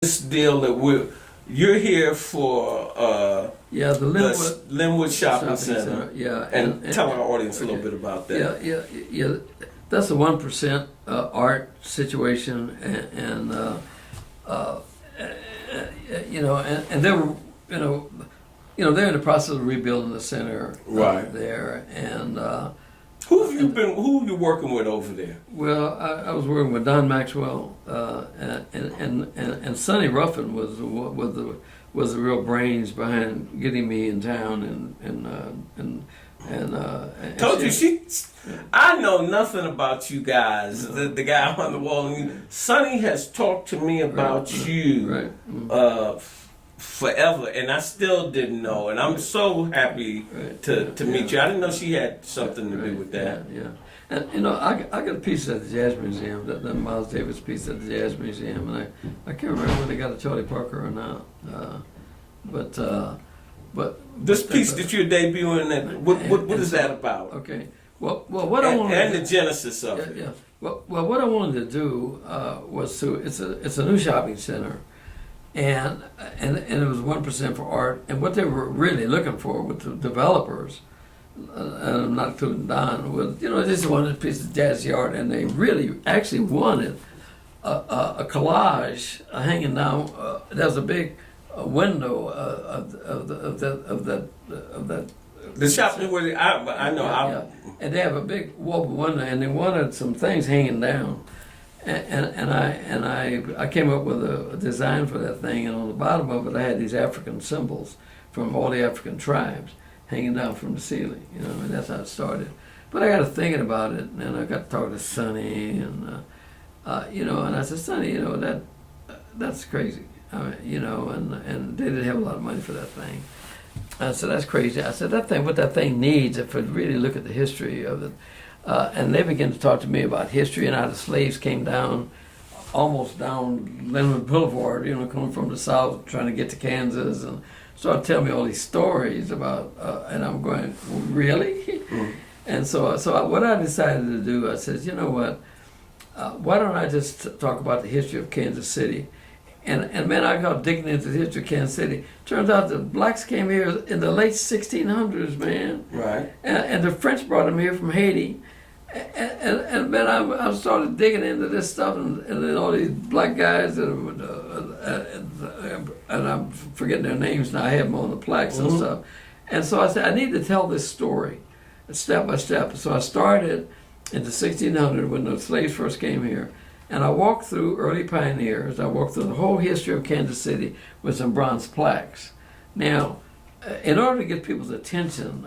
this deal that you're here for Yeah, the Linwood Shopping Center. Yeah, and tell our audience a little bit about that. Yeah. That's a 1% art situation, and they were, they're in the process of rebuilding the center Right there, and who have you working with over there? well, I was working with Don Maxwell, and Sonny Ruffin was the real brains behind getting me in town, and Told you I know nothing about you guys. The guy on the wall. Sonny has talked to me about you forever, and I still didn't know. And I'm so happy to meet you. I didn't know she had something to do with that. Yeah. And I got a piece at the Jazz Museum, that Miles Davis piece at the Jazz Museum, and I can't remember whether they got a Charlie Parker or not. But this piece that you're debuting, what is that about? Okay. Well, what I wanted and the genesis of it. Yeah. Well, what I wanted to do was it's a new shopping center, and it was 1% for art, and what they were really looking for with the developers, and I'm not including Don, was they just wanted a piece of jazzy art, and they really actually wanted a collage hanging down. There's a big window of that. The shop where I know. Yeah. And they have a big wall window, and they wanted some things hanging down, and I came up with a design for that thing, and on the bottom of it I had these African symbols from all the African tribes hanging down from the ceiling, and that's how it started. But I got to thinking about it, and I got to talk to Sonny, and and I said, Sonny, that's crazy, and they didn't have a lot of money for that thing. I said, that's crazy. I said, what that thing needs, if we really look at the history of it, and they began to talk to me about history and how the slaves came down, almost down Linwood Boulevard, coming from the south, trying to get to Kansas, and started telling me all these stories about, and I'm going, really? Mm. And so what I decided to do, I said, you know what, why don't I just talk about the history of Kansas City? And man, I got digging into the history of Kansas City. Turns out the blacks came here in the late 1600s, man. Right. And the French brought them here from Haiti. And man, I started digging into this stuff, and then all these black guys, and I'm forgetting their names now. I have them on the plaques and stuff. And so I said, I need to tell this story, step by step. So I started in the 1600s when the slaves first came here. And I walked through early pioneers. I walked through the whole history of Kansas City with some bronze plaques. Now, in order to get people's attention,